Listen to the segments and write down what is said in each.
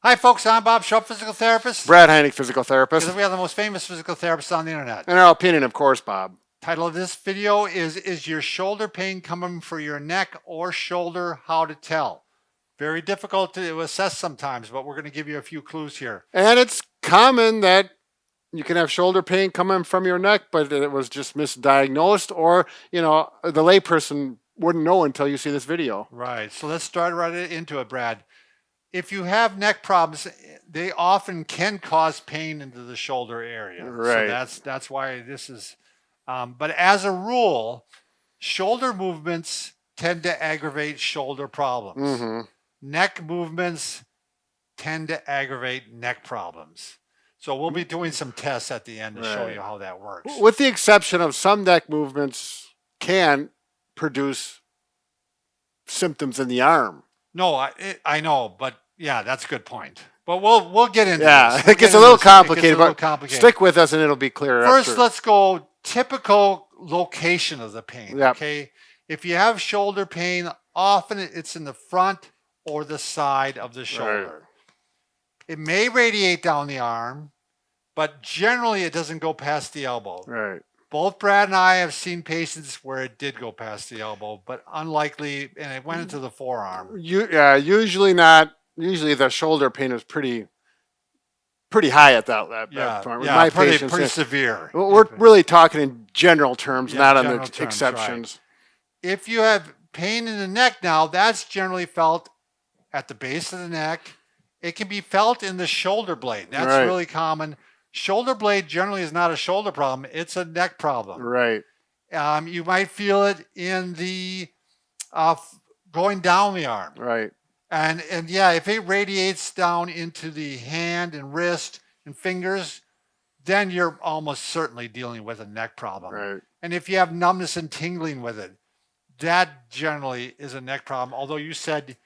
Hi, folks. I'm Bob Schrupp, physical therapist. Brad Heineck, physical therapist. Because we are the most famous physical therapists on the internet. In our opinion, of course, Bob. Title of this video is your shoulder pain coming from your neck or shoulder? How to tell? Very difficult to assess sometimes, but we're going to give you a few clues here. And it's common that you can have shoulder pain coming from your neck, but it was just misdiagnosed, or, the layperson wouldn't know until you see this video. Right. So let's start right into it, Brad. If you have neck problems, they often can cause pain into the shoulder area. Right. So that's why this is. But as a rule, shoulder movements tend to aggravate shoulder problems. Mm-hmm. Neck movements tend to aggravate neck problems. So we'll be doing some tests at the end to show you how that works. With the exception of some neck movements can produce symptoms in the arm. No, I know, but yeah, that's a good point. But we'll get into this. It gets a little complicated, but stick with us and it'll be clear. First, let's go typical location of the pain. Yep. Okay, if you have shoulder pain, often it's in the front or the side of the shoulder. Right. It may radiate down the arm, but generally it doesn't go past the elbow. Right. Both Brad and I have seen patients where it did go past the elbow, but unlikely, and it went into the forearm. Usually not. Usually the shoulder pain is pretty high at that point. With my patients, pretty severe. We're really talking in general terms, not on the exceptions. Right. If you have pain in the neck now, that's generally felt at the base of the neck. It can be felt in the shoulder blade. That's really common. Shoulder blade generally is not a shoulder problem. It's a neck problem. Right. You might feel it in the going down the arm. Right. And yeah, if it radiates down into the hand and wrist and fingers, then you're almost certainly dealing with a neck problem. Right. And if you have numbness and tingling with it, that generally is a neck problem. Although you said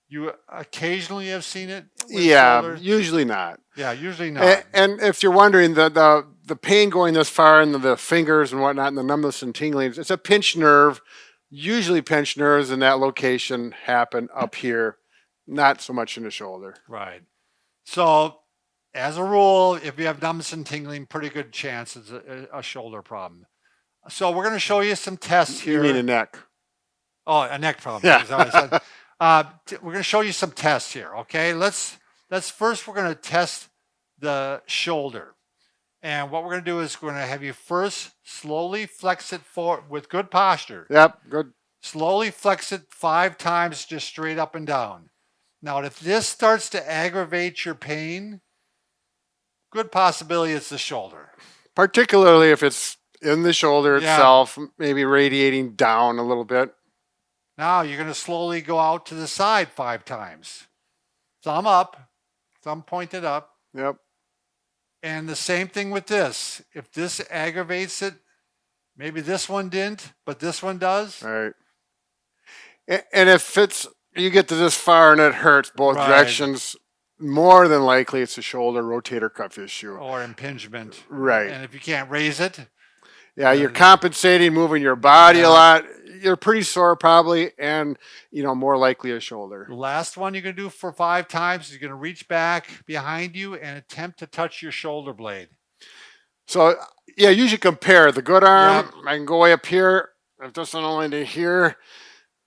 you occasionally have seen it. Usually not. Yeah, usually not. And if you're wondering, the pain going this far into the fingers and whatnot, and the numbness and tingling, it's a pinched nerve. Usually pinched nerves in that location happen up here, not so much in the shoulder. Right. So as a rule, if you have numbness and tingling, pretty good chance it's a shoulder problem. So we're going to show you some tests here. You mean a neck? Oh, a neck problem. Yeah. Is that what I said? We're going to show you some tests here, okay? Let's first, we're going to test the shoulder. And what we're going to do is we're going to have you first slowly flex it forward with good posture. Yep, good. Slowly flex it 5 times, just straight up and down. Now, if this starts to aggravate your pain, good possibility it's the shoulder. Particularly if it's in the shoulder itself, maybe radiating down a little bit. Now you're going to slowly go out to the side 5 times. Thumb up, thumb pointed up. Yep. And the same thing with this. If this aggravates it, maybe this one didn't, but this one does. Right. And if you get to this far and it hurts both directions, more than likely it's a shoulder rotator cuff issue. Or impingement. Right. And if you can't raise it. Yeah, you're compensating, moving your body a lot. You're pretty sore probably, and more likely a shoulder. The last one you're going to do for 5 times is you're going to reach back behind you and attempt to touch your shoulder blade. So usually compare the good arm. Yep. I can go way up here. If this one only to here,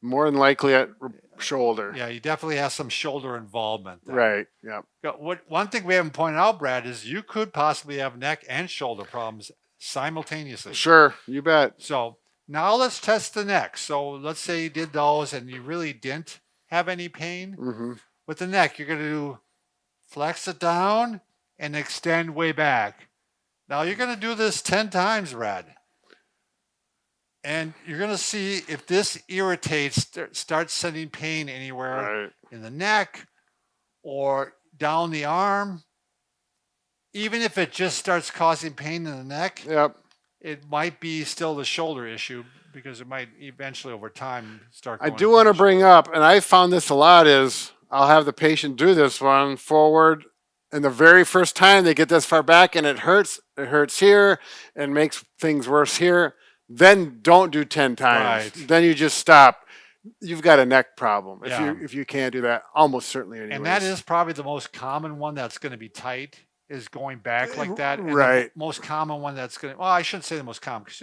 more than likely at shoulder. Yeah, you definitely have some shoulder involvement there. Right. Yeah. One thing we haven't pointed out, Brad, is you could possibly have neck and shoulder problems simultaneously. Sure, you bet. So now let's test the neck. So let's say you did those and you really didn't have any pain. Mm-hmm. With the neck, you're going to flex it down and extend way back. Now you're going to do this 10 times, Brad. And you're going to see if this irritates, starts sending pain anywhere in the neck or down the arm. Even if it just starts causing pain in the neck, it might be still the shoulder issue because it might eventually over time start going. I do want to bring up, and I found this a lot, is I'll have the patient do this one forward, and the very first time they get this far back and it hurts here and makes things worse here, then don't do 10 times. Right. Then you just stop. you've got a neck problem. Yeah. If you can't do that, almost certainly anyways. And that is probably the most common one that's going to be tight, is going back like that. And the Right. most common one that's going to, well, I shouldn't say the most common, because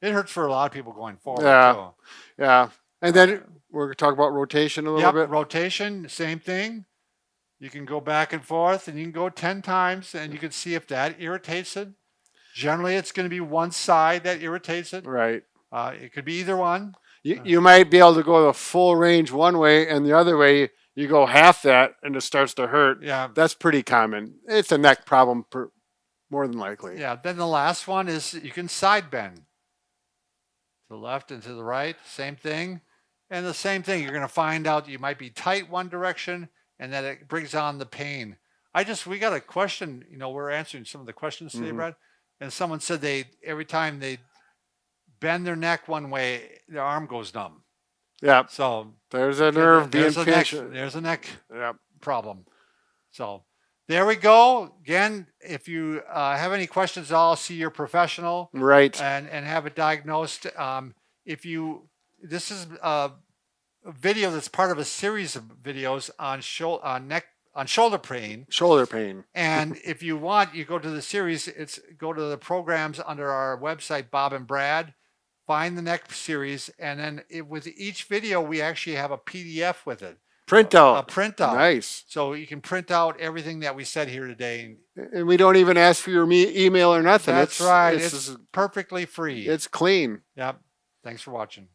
it hurts for a lot of people going forward Yeah. too. Yeah. And then we're going to talk about rotation a little Yep, bit. rotation, same thing. You can go back and forth, and you can go 10 times, and you can see if that irritates it. Generally, it's going to be one side that irritates it. Right. It could be either one. You might be able to go the full range one way, and the other way you go half that, and it starts to hurt. Yeah. That's pretty common. It's a neck problem, more than likely. Yeah. Then the last one is you can side bend to the left and to the right. Same thing. And the same thing, you're going to find out you might be tight one direction, and that it brings on the pain. We got a question, we're answering some of the questions today, Brad, and someone said every time they bend their neck one way, their arm goes numb. Yeah. So there's a nerve being pinched. There's a neck Yep. problem. So there we go. Again, if you have any questions, I'll see your professional. Right. And have it diagnosed. This is a video that's part of a series of videos on shoulder pain. Shoulder pain. And if you want, you go to the series. Go to the programs under our website, Bob and Brad. Find the neck series, and then with each video, we actually have a PDF with it. Printout. A printout. Nice. So you can print out everything that we said here today. And we don't even ask for your email or nothing. That's right. It's perfectly free. It's clean. Yep. Thanks for watching.